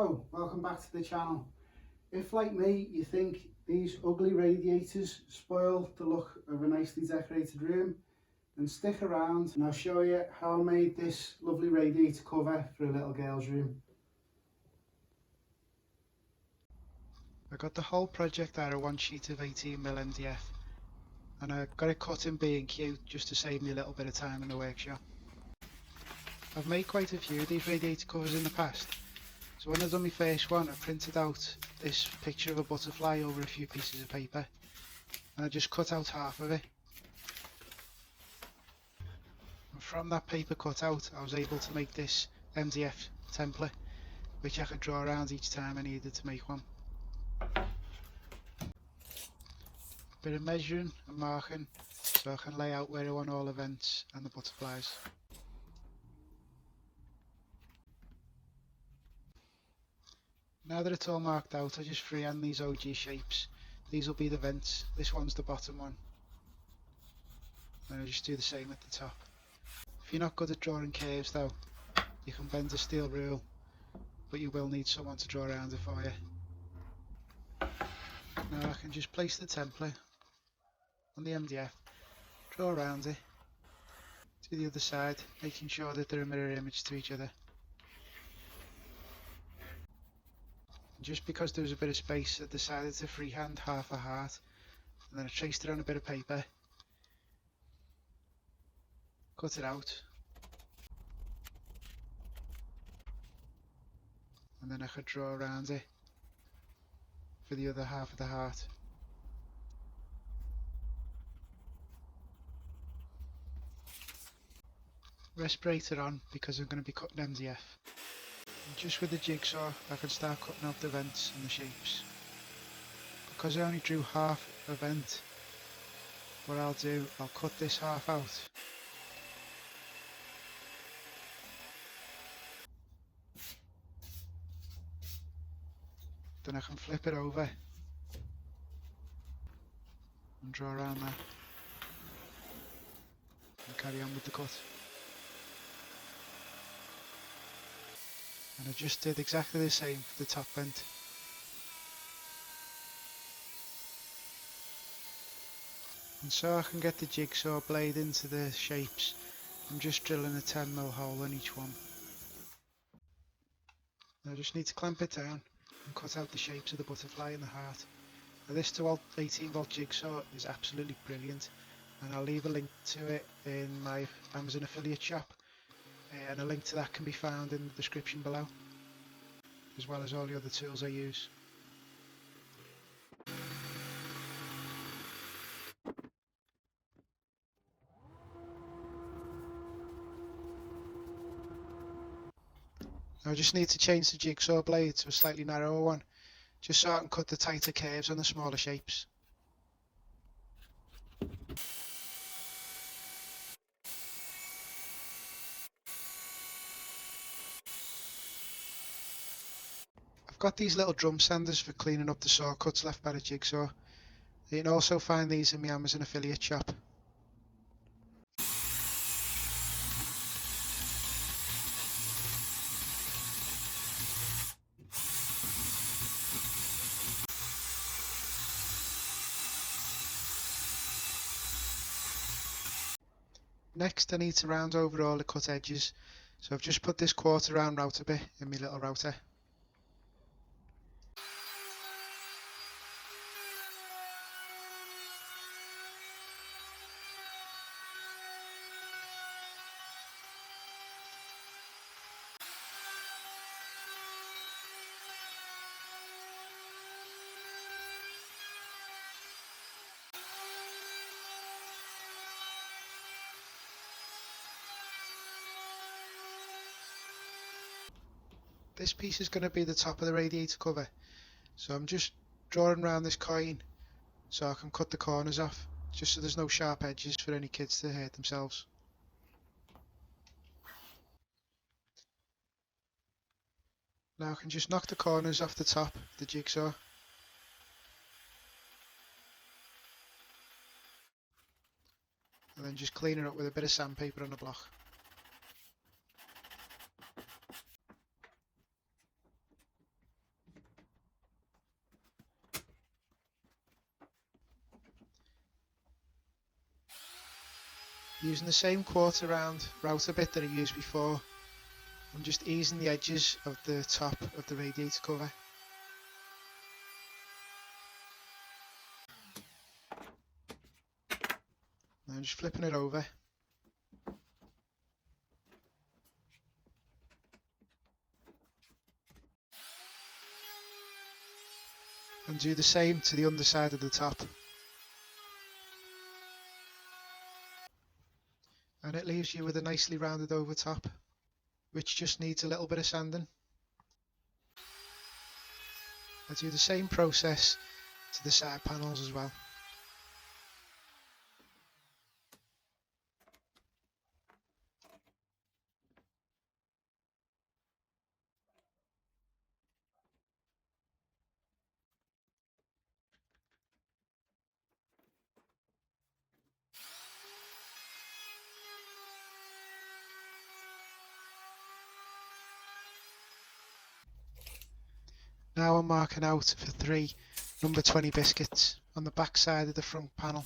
Hello, welcome back to the channel. If, like me, you think these ugly radiators spoil the look of a nicely decorated room, then stick around and I'll show you how I made this lovely radiator cover for a little girl's room. I got the whole project out of one sheet of 18mm MDF and I got it cut in B&Q just to save me a little bit of time in the workshop. I've made quite a few of these radiator covers in the past. So when I done my first one, I printed out this picture of a butterfly over a few pieces of paper and I just cut out half of it. And from that paper cut out, I was able to make this MDF template, which I could draw around each time I needed to make one. Bit of measuring and marking so I can lay out where I want all the vents and the butterflies. Now that it's all marked out, I just freehand these OG shapes. These will be the vents, this one's the bottom one. And I just do the same at the top. If you're not good at drawing curves though, you can bend a steel rule, but you will need someone to draw around it for you. Now I can just place the template on the MDF, draw around it, to the other side, making sure that they're a mirror image to each other. Just because there was a bit of space, I decided to freehand half a heart, and then I traced it on a bit of paper, cut it out, and then I could draw around it for the other half of the heart. Respirator on because I'm going to be cutting MDF. And just with the jigsaw I can start cutting out the vents and the shapes. Because I only drew half a vent, what I'll do, I'll cut this half out. Then I can flip it over and draw around that and carry on with the cut. And I just did exactly the same for the top vent. And so I can get the jigsaw blade into the shapes, I'm just drilling a 10mm hole in each one. I just need to clamp it down and cut out the shapes of the butterfly and the heart. Now this 18V jigsaw is absolutely brilliant, and I'll leave a link to it in my Amazon affiliate shop, and a link to that can be found in the description below, as well as all the other tools I use. Now I just need to change the jigsaw blade to a slightly narrower one, just so I can cut the tighter curves on the smaller shapes. I've got these little drum sanders for cleaning up the saw cuts left by the jigsaw. You can also find these in my Amazon affiliate shop. Next I need to round over all the cut edges, so I've just put this 1/4 round router bit in my little router. This piece is going to be the top of the radiator cover, so I'm just drawing around this coin so I can cut the corners off, just so there's no sharp edges for any kids to hurt themselves. Now I can just knock the corners off the top of the jigsaw. And then just clean it up with a bit of sandpaper on the block. Using the same quarter round router bit that I used before, I'm just easing the edges of the top of the radiator cover. Now I'm just flipping it over. And do the same to the underside of the top. And it leaves you with a nicely rounded over top, which just needs a little bit of sanding. I do the same process to the side panels as well. Now I'm marking out for 3 number 20 biscuits on the back side of the front panel.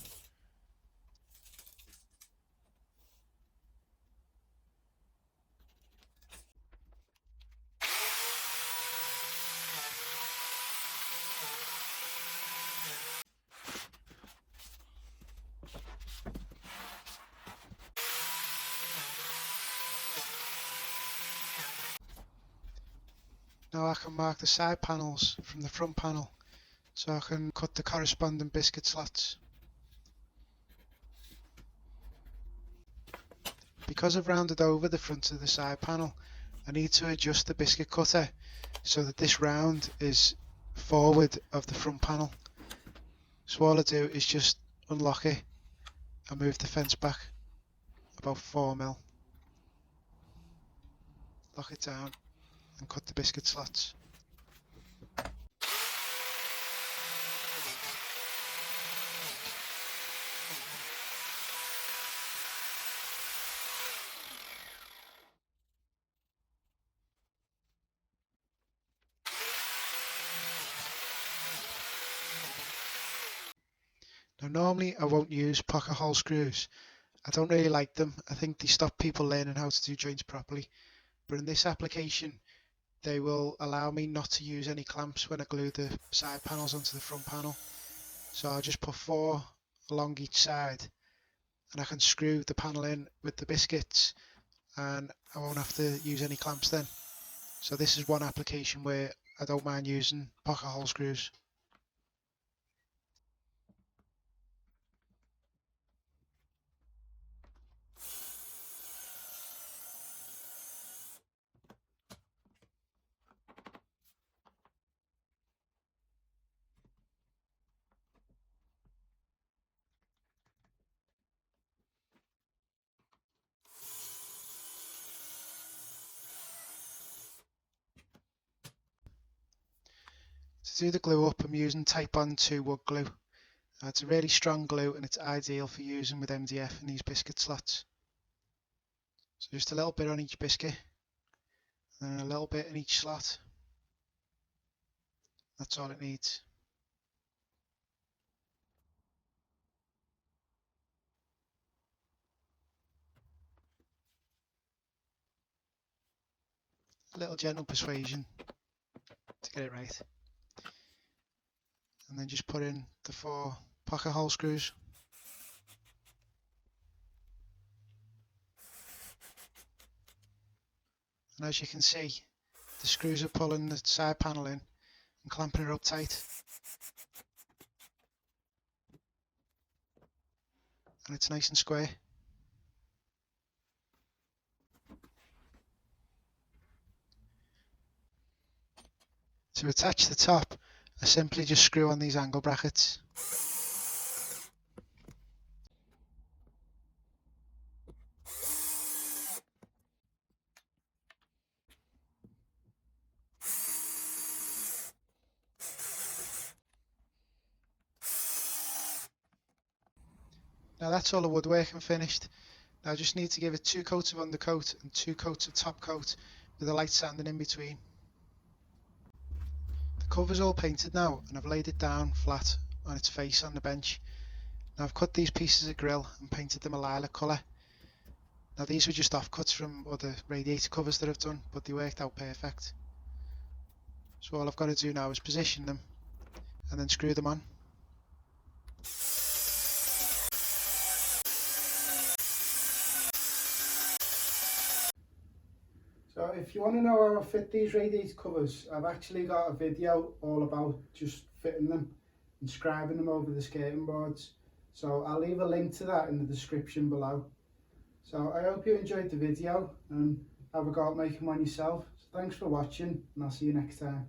Now I can mark the side panels from the front panel so I can cut the corresponding biscuit slots. Because I've rounded over the front of the side panel, I need to adjust the biscuit cutter so that this round is forward of the front panel. So all I do is just unlock it and move the fence back about 4mm. Lock it down and cut the biscuit slots. Now normally I won't use pocket hole screws. I don't really like them. I think they stop people learning how to do joints properly. But in this application, they will allow me not to use any clamps when I glue the side panels onto the front panel. So I'll just put 4 along each side and I can screw the panel in with the biscuits and I won't have to use any clamps then. So this is one application where I don't mind using pocket hole screws. To do the glue up, I'm using Type On 2 wood glue. It's a really strong glue and it's ideal for using with MDF in these biscuit slots. So just a little bit on each biscuit and a little bit in each slot. That's all it needs. A little gentle persuasion to get it right. And then just put in the 4 pocket hole screws. And as you can see, the screws are pulling the side panel in and clamping it up tight. And it's nice and square. To attach the top, I simply just screw on these angle brackets. Now that's all the woodworking finished. Now I just need to give it 2 coats of undercoat and 2 coats of top coat with a light sanding in between. The cover's all painted now and I've laid it down flat on its face on the bench. Now I've cut these pieces of grill and painted them a lilac colour. Now these were just offcuts from other radiator covers that I've done, but they worked out perfect. So all I've got to do now is position them and then screw them on. So if you want to know how I fit these radiator covers, I've actually got a video all about just fitting them and scribing them over the skirting boards. So I'll leave a link to that in the description below. So I hope you enjoyed the video and have a go at making one yourself. So thanks for watching and I'll see you next time.